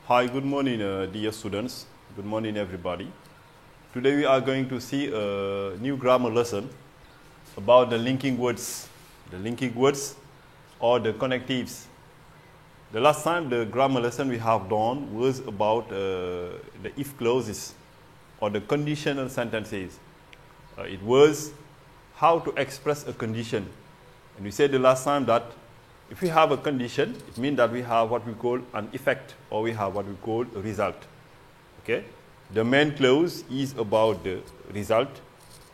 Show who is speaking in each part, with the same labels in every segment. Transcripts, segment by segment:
Speaker 1: Hi, good morning, dear students. Good morning, everybody. Today we are going to see a new grammar lesson about the linking words or the connectives. The last time the grammar lesson we have done was about the if clauses or the conditional sentences. It was how to express a condition. And we said the last time that if we have a condition, it means that we have what we call an effect, or we have what we call a result. Okay? The main clause is about the result,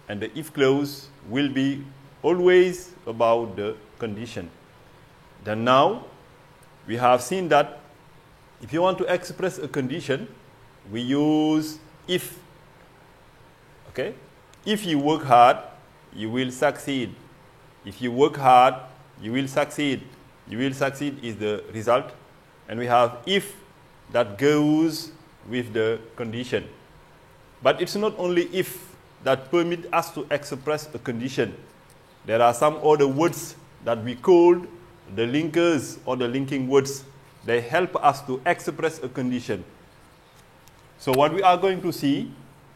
Speaker 1: and the if clause will be always about the condition. Then now, we have seen that if you want to express a condition, we use if. Okay? If you work hard, you will succeed. If you work hard, you will succeed. You will succeed is the result. And we have if that goes with the condition. But it's not only if that permit us to express a condition. There are some other words that we call the linkers or the linking words. They help us to express a condition. So what we are going to see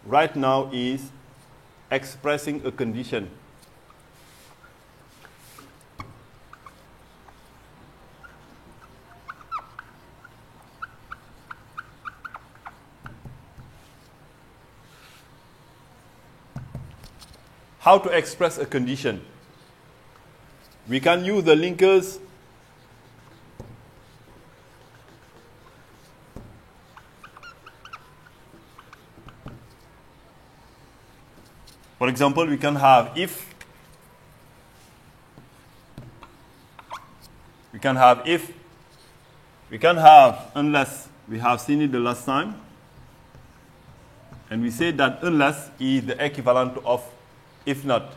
Speaker 1: right now is expressing a condition. How to express a condition? We can use the linkers for example, we can have if, we can have if, we can have unless. We have seen it the last time, and we said that unless is the equivalent of if not.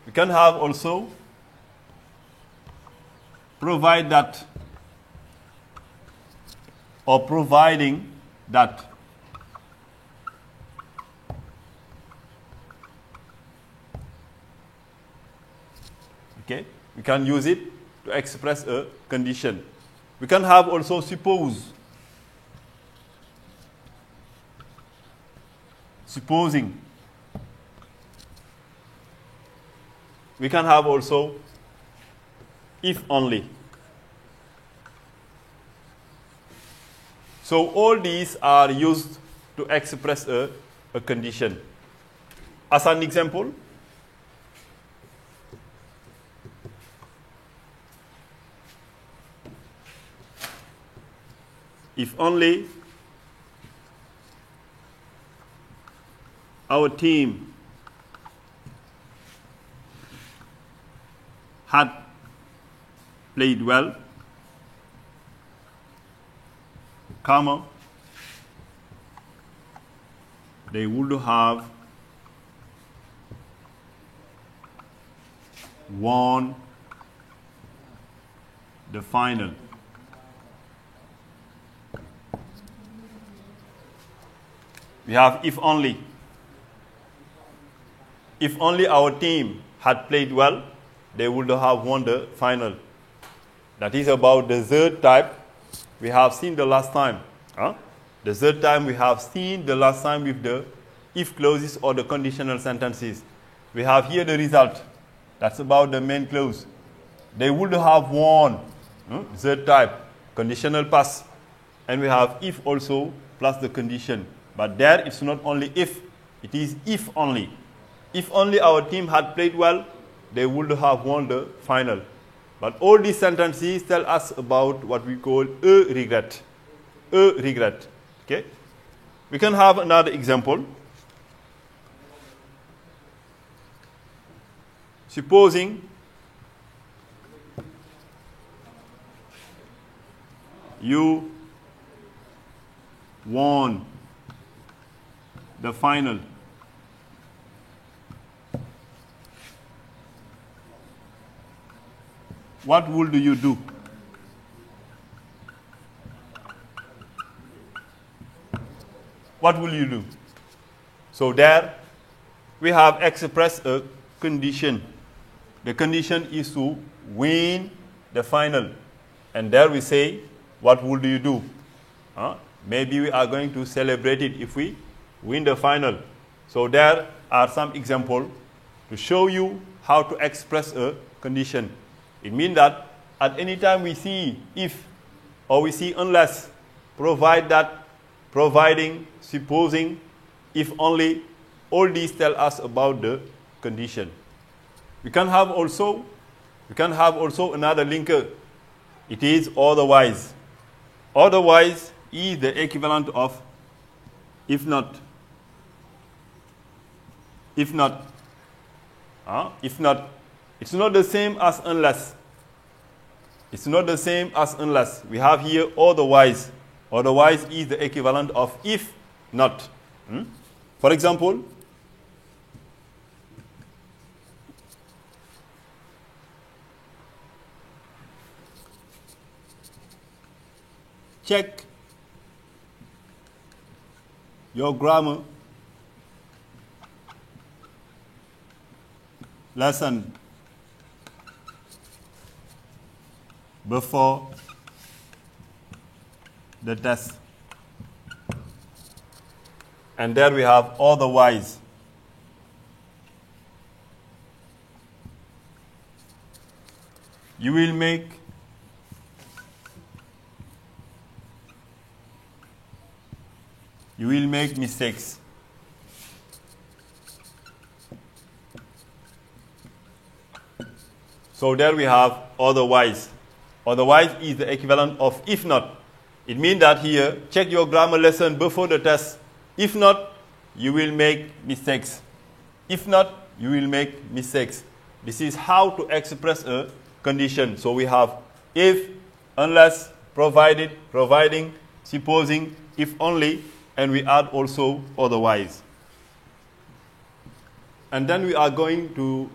Speaker 1: We can have also provide that or providing that. Okay? We can use it to express a condition. We can have also suppose. Supposing. We can have also if only. So all these are used to express a condition. As an example, if only our team had played well, comma, they would have won the final. We have if only. If only our team had played well, they would have won the final. That is about the third type we have seen the last time. The third time we have seen the last time with the if clauses or the conditional sentences. We have here the result. That's about the main clause. They would have won. Third type, conditional past. And we have if also plus the condition. But there it's not only if, it is if only. If only our team had played well, they would have won the final. But all these sentences tell us about what we call a regret. A regret. Okay? We can have another example. Supposing you won the final. What would you do? What will you do? So there we have expressed a condition. The condition is to win the final. And there we say, what would you do? Maybe we are going to celebrate it if we win the final. So there are some examples to show you how to express a condition. It means that at any time we see if or we see unless, provide that, providing, supposing, if only, all these tell us about the condition. We can have also another linker. It is otherwise. Otherwise is the equivalent of if not. If not. If not. It's not the same as unless. It's not the same as unless. We have here otherwise. Otherwise is the equivalent of if not. For example, check your grammar lesson before the test. And there we have otherwise. You will make mistakes. So there we have otherwise. Otherwise is the equivalent of if not. It means that here, check your grammar lesson before the test. If not, you will make mistakes. If not, you will make mistakes. This is how to express a condition. So we have if, unless, provided, providing, supposing, if only, and we add also otherwise. And then we are going to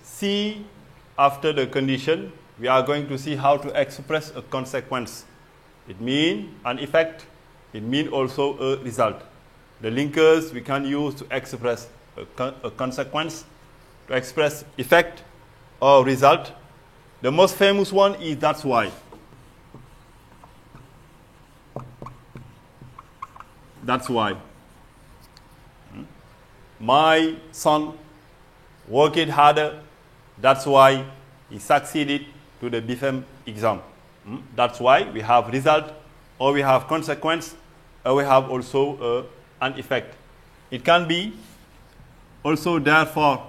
Speaker 1: see, after the condition, we are going to see how to express a consequence. It means an effect. It means also a result. The linkers we can use to express a consequence, to express effect or result. The most famous one is that's why. That's why. My son worked harder. That's why he succeeded to the BFEM exam. That's why we have result, or we have consequence, or we have also an effect. It can be also therefore.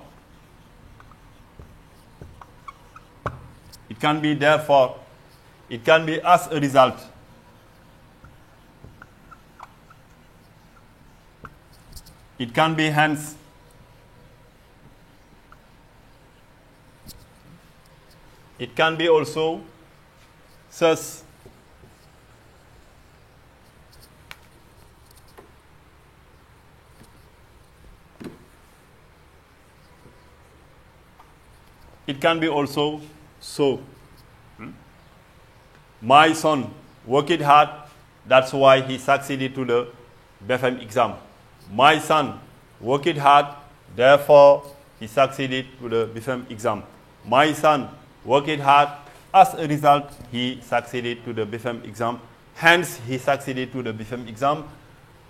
Speaker 1: It can be therefore. It can be as a result. It can be hence. It can be also thus. It can be also so. My son worked hard, that's why he succeeded to the BFEM exam. My son worked hard, therefore he succeeded to the BFEM exam. My son worked hard, as a result he succeeded to the BFEM exam. Hence he succeeded to the BFEM exam.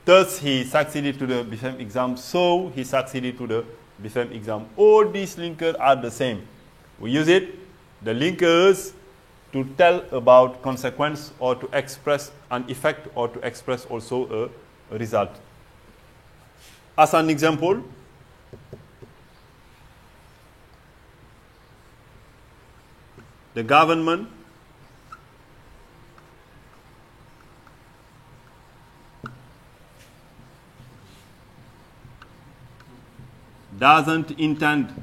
Speaker 1: Thus he succeeded to the BFEM exam. So he succeeded to the BFEM exam. All these linkers are the same. We use it, the linkers, to tell about consequence or to express an effect or to express also a result. As an example, the government doesn't intend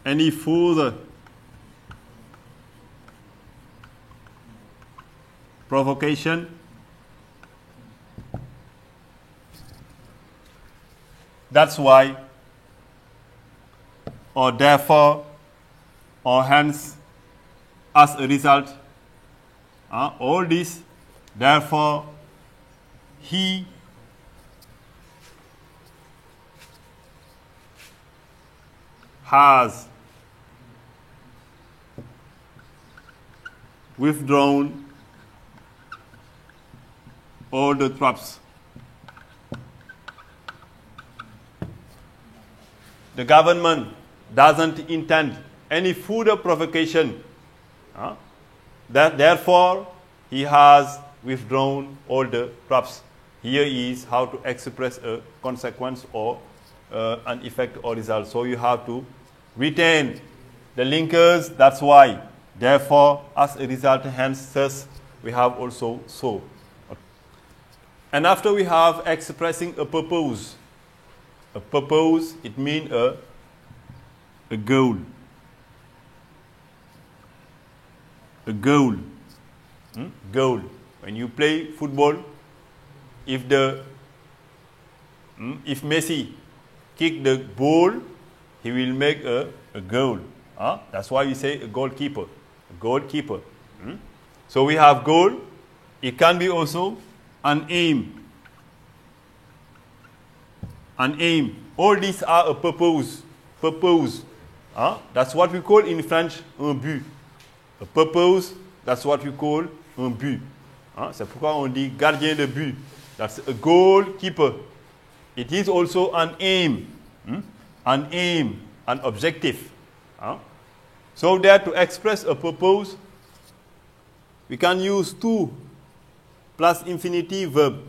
Speaker 1: any further provocation that's why, or therefore, or hence, as a result, all this, therefore, he has withdrawn all the troops. The government doesn't intend any further provocation. Therefore, he has withdrawn all the troops. Here is how to express a consequence or an effect or result. So you have to retain the linkers. That's why. Therefore, as a result, hence, thus, we have also so. And after we have expressing a purpose. A purpose, it means a goal. A goal. Goal. When you play football, if Messi kick the ball, he will make a goal. That's why we say a goalkeeper. A goalkeeper. So we have goal. It can be also an aim. An aim. All these are a purpose. Purpose. That's what we call in French un but. A purpose, that's what we call un but. C'est pourquoi on dit gardien de but. That's a goalkeeper. It is also an aim. An aim, an objective. So there, to express a purpose, we can use to plus infinitive verb.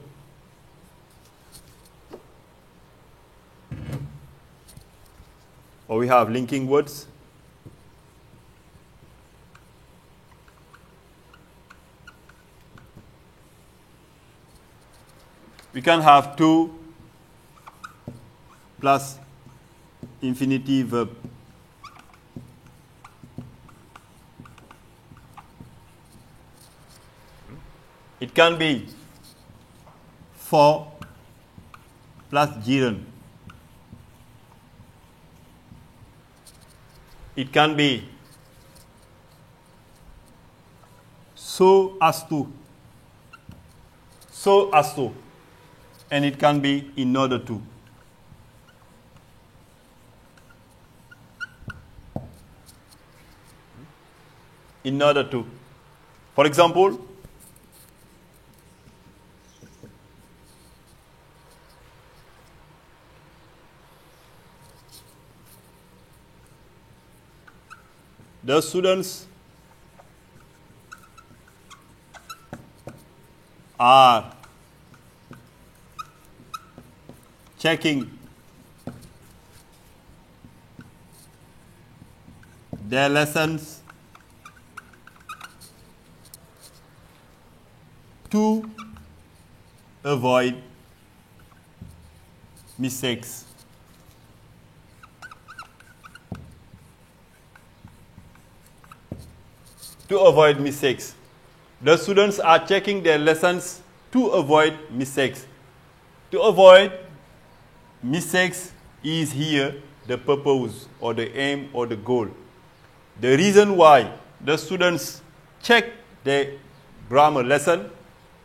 Speaker 1: Or we have linking words. We can have to plus infinitive verb. It can be for plus gerund. It can be so as to. So as to. And it can be in order to. In order to. For example, the students are checking their lessons to avoid mistakes. To avoid mistakes. The students are checking their lessons to avoid mistakes. To avoid mistakes is here the purpose or the aim or the goal. The reason why the students check their grammar lesson,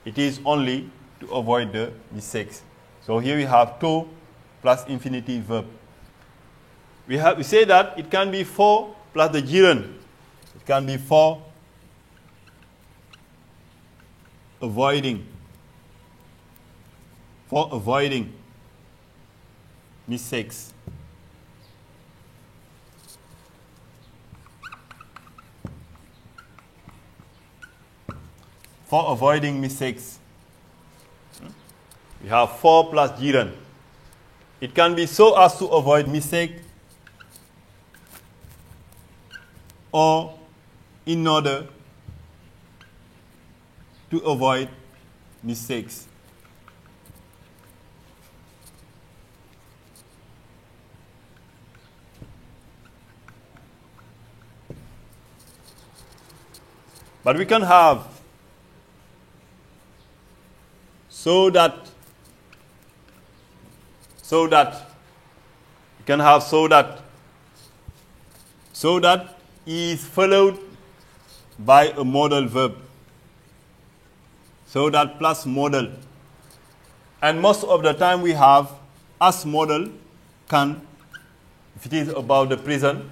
Speaker 1: it is only to avoid the mistakes. So here we have to plus infinitive verb. We say that it can be for plus the gerund. It can be for avoiding mistakes. For avoiding mistakes. We have for plus gerund. It can be so as to avoid mistake or in order to avoid mistakes. But we can have so that we can have so that is followed by a modal verb. So that plus modal. And most of the time we have as modal can, if it is about the prison,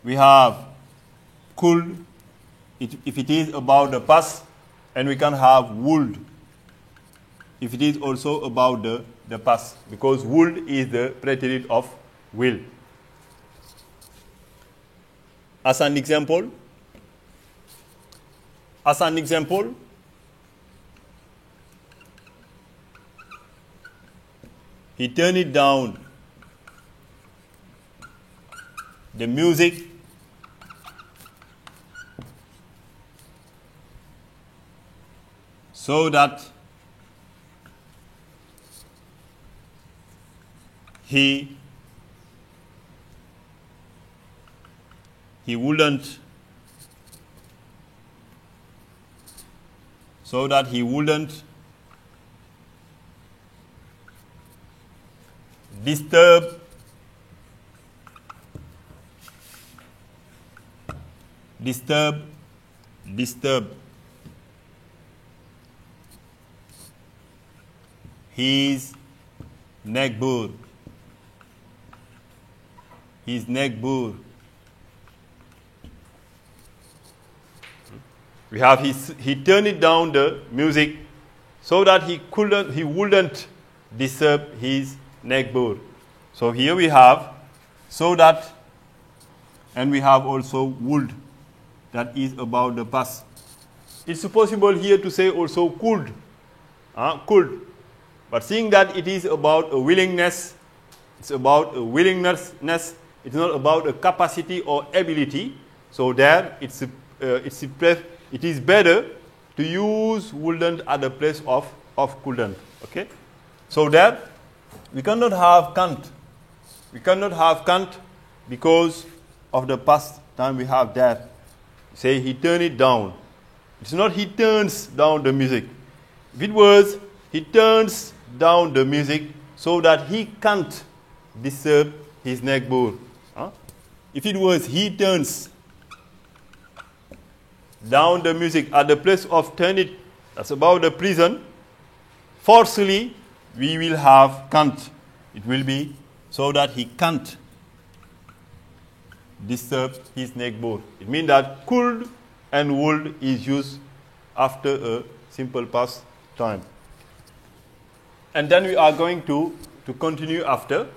Speaker 1: we have could if it is about the past, and we can have would if it is also about the past, because would is the predicate of will. As an example, he turned it down the music so that he wouldn't disturb his neighbor. We have he turned it down the music so that he wouldn't disturb his neighbor. So here we have so that, and we have also would, that is about the past. It's possible here to say also could. But seeing that it is about a willingness, it's about a willingness, it's not about a capacity or ability. So there it is better to use wouldn't at the place of couldn't. Okay? So there we cannot have can't. We cannot have can't because of the past time we have that. Say he turned it down. It's not he turns down the music. If it was he turns down the music so that he can't disturb his neighbor. If it was he turns down the music at the place of turn it, that's about the prison, forcefully we will have can't. It will be so that he can't disturb his neighbor. It means that could and would is used after a simple past time. And then we are going to continue after.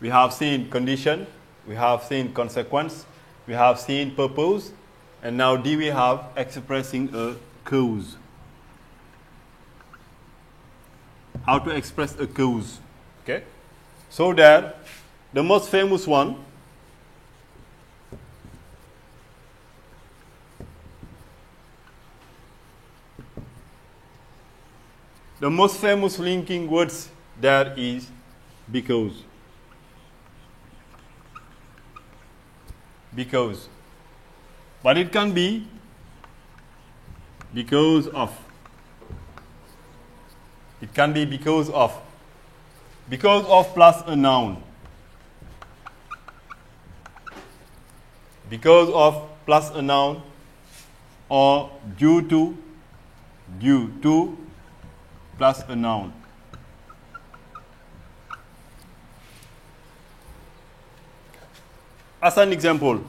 Speaker 1: We have seen condition, we have seen consequence, we have seen purpose, and now D we have expressing a cause. How to express a cause. Okay? So there, the most famous one, the most famous linking words there is because. Because. But it can be because of. It can be because of. Because of plus a noun. Because of plus a noun, or due to plus a noun. As an example,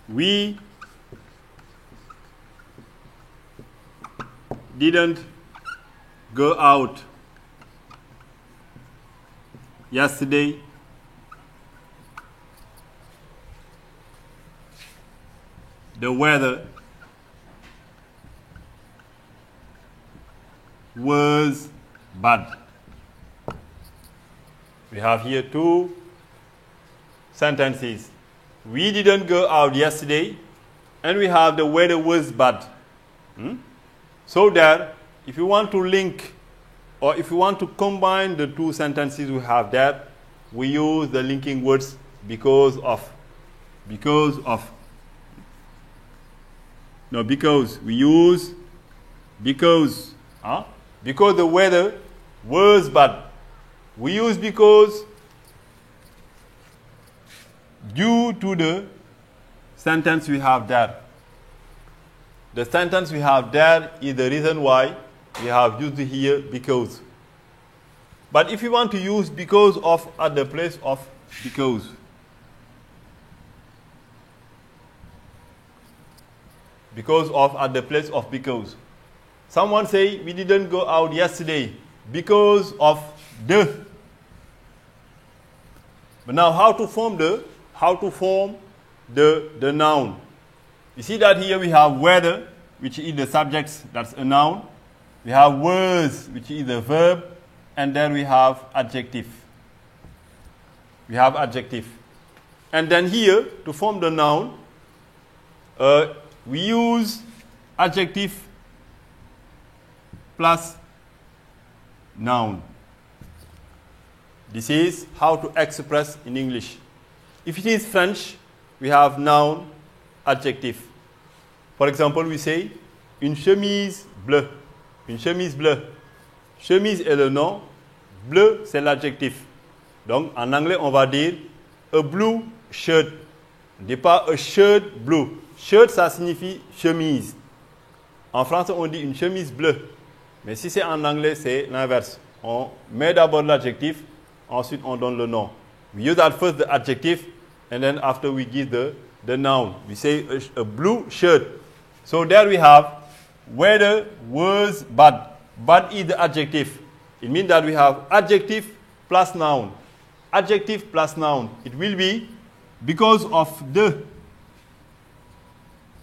Speaker 1: we didn't go out yesterday the weather was bad. We have here two sentences. We didn't go out yesterday, and we have the weather was bad. So that if you want to link, or if you want to combine the two sentences we have there, we use the linking words because of. Because of. No, because. We use because. Because the weather was bad. We use because due to the sentence we have there. The sentence we have there is the reason why we have used here because. But if you want to use because of at the place of because, because of at the place of because. Someone say we didn't go out yesterday because of the. But now how to form the noun? You see that here we have whether, which is the subject, that's a noun. We have was, which is the verb, and then we have adjective. We have adjective. And then here, to form the noun, we use adjective plus noun. This is how to express in English. If it is French, we have noun, adjective. For example, we say une chemise bleue. Une chemise bleue. Chemise est le nom, bleu c'est l'adjectif. Donc en anglais, on va dire a blue shirt. On ne dit pas a shirt blue. Shirt, ça signifie chemise. En français, on dit une chemise bleue. Mais si c'est en anglais, c'est l'inverse. On met d'abord l'adjectif, ensuite on donne le nom. We use at first the adjective, and then after we give the noun. We say a blue shirt. So there we have whether, was, but. But is the adjective. It means that we have adjective plus noun. Adjective plus noun. It will be because of the,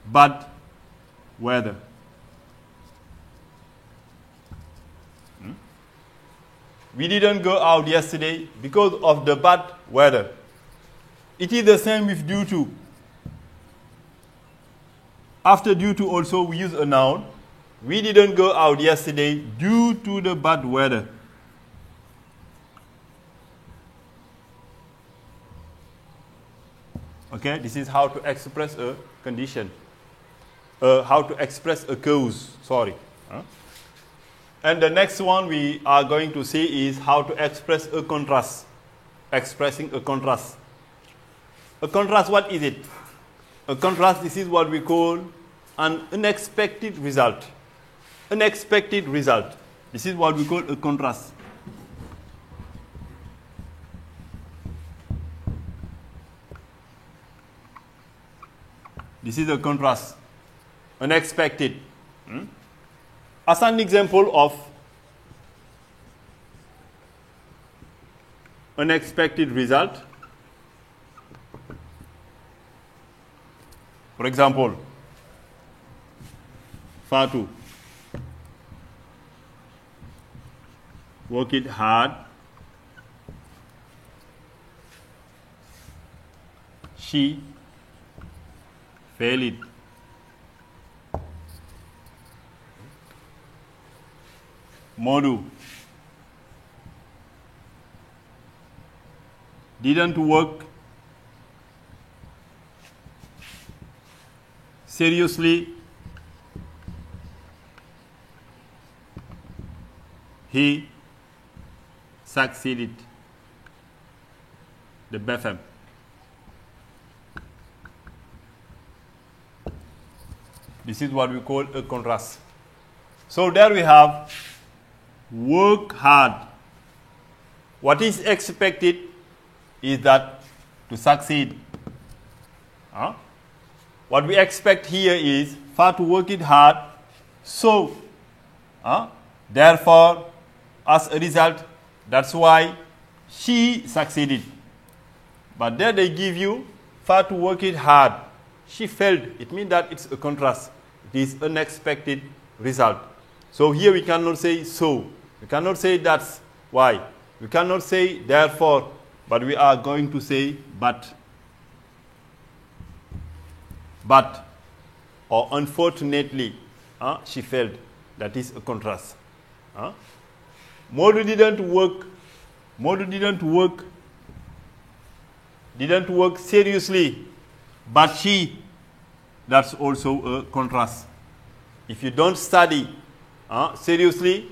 Speaker 1: but, whether. We didn't go out yesterday because of the bad weather. It is the same with due to. After due to also we use a noun. We didn't go out yesterday due to the bad weather. Okay, this is how to express a condition. How to express a cause, sorry. And the next one we are going to see is how to express a contrast. Expressing a contrast. A contrast, what is it? A contrast, this is what we call an unexpected result. Unexpected result. This is what we call a contrast. This is a contrast. Unexpected. As an example of unexpected result, for example, Fatu work it hard, she failed it. Modu didn't work seriously, he succeeded. The BFM. This is what we call a contrast. So there we have work hard. What is expected is that to succeed. What we expect here is for to work it hard. So, therefore, as a result, that's why she succeeded. But there they give you for to work it hard. She failed. It means that it's a contrast. It is unexpected result. So here we cannot say so. We cannot say that's why. We cannot say therefore, but we are going to say but. But, or unfortunately, she failed. That is a contrast. Modu didn't work seriously, but she, that's also a contrast. If you don't study seriously,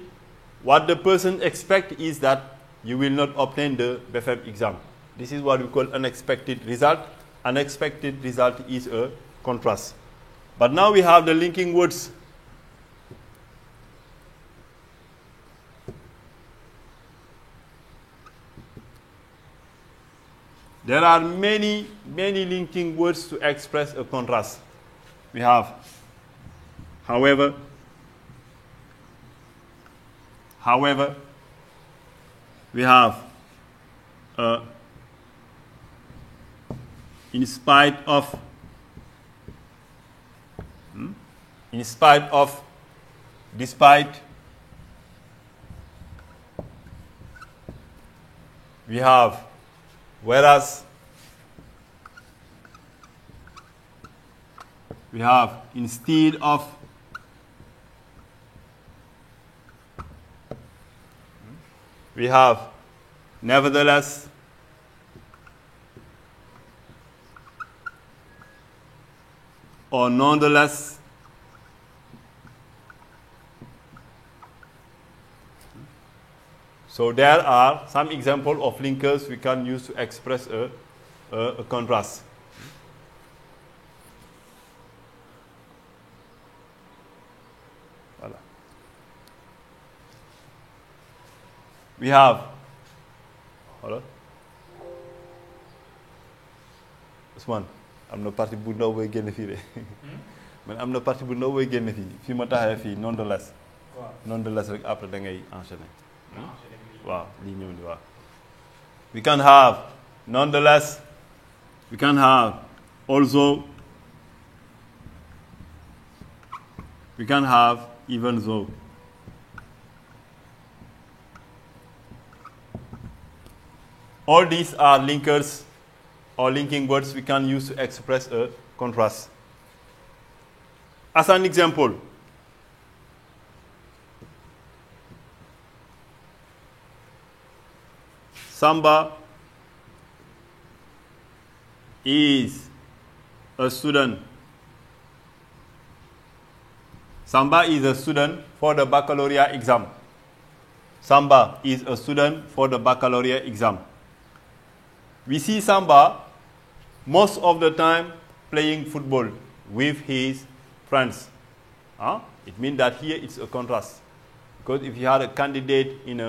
Speaker 1: what the person expects is that you will not obtain the BFM exam. This is what we call unexpected result. Unexpected result is a contrast. But now we have the linking words. There are many linking words to express a contrast. We have however, we have in spite of, despite, we have whereas, we have instead of, we have nevertheless, or nonetheless, so there are some examples of linkers we can use to express a contrast. Voilà. We have, hello? This one. am na partie bu ndaw booy génn fii de man am na partie bu ndaw booy génn fii fii ma taxawee fii nonetheless. waaw nonetheless rek après da ngay enchaîner. waaw lii ñëw ni waaw. we can have nonetheless. We can have also. We can have even though. All these are linkers or linking words we can use to express a contrast. As an example, Samba is a student. Samba is a student for the baccalaureate exam. Samba is a student for the baccalaureate exam. We see Samba most of the time playing football with his friends. It means that here it's a contrast. Because if you are a candidate in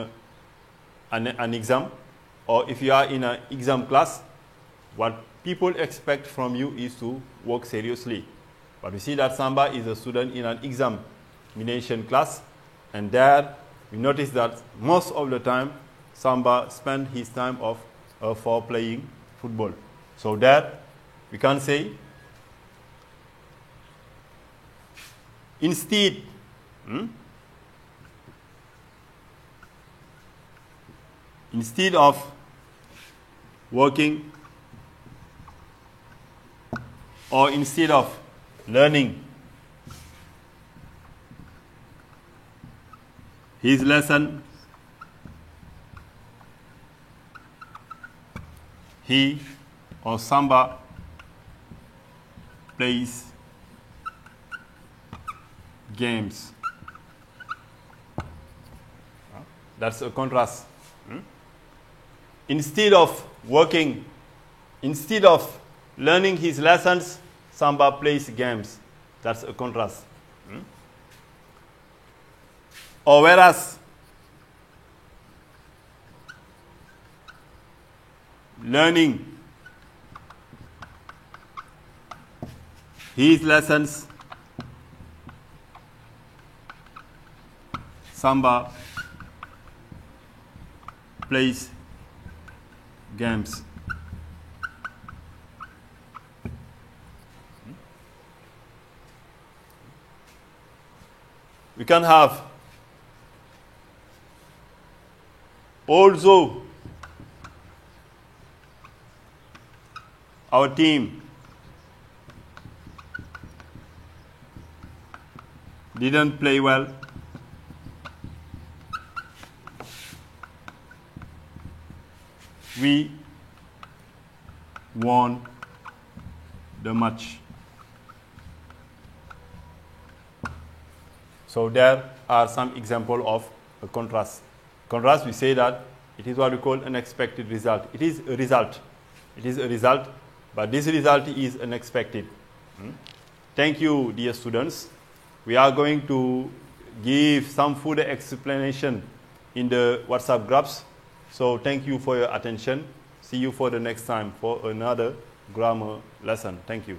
Speaker 1: an exam, or if you are in an exam class, what people expect from you is to work seriously. But we see that Samba is a student in an examination class, and there we notice that most of the time Samba spends his time for playing football. So there we can say instead instead of working or instead of learning his lesson, he or Samba plays games. That's a contrast. Instead of working, instead of learning his lessons, Samba plays games. That's a contrast. Or whereas learning his lessons, Samba plays games. We can have also our team didn't play well. We won the match. So there are some examples of a contrast. Contrast, we say that it is what we call an expected result. It is a result. It is a result, but this result is unexpected. Thank you, dear students. We are going to give some further explanation in the WhatsApp groups. So thank you for your attention. See you for the next time for another grammar lesson. Thank you.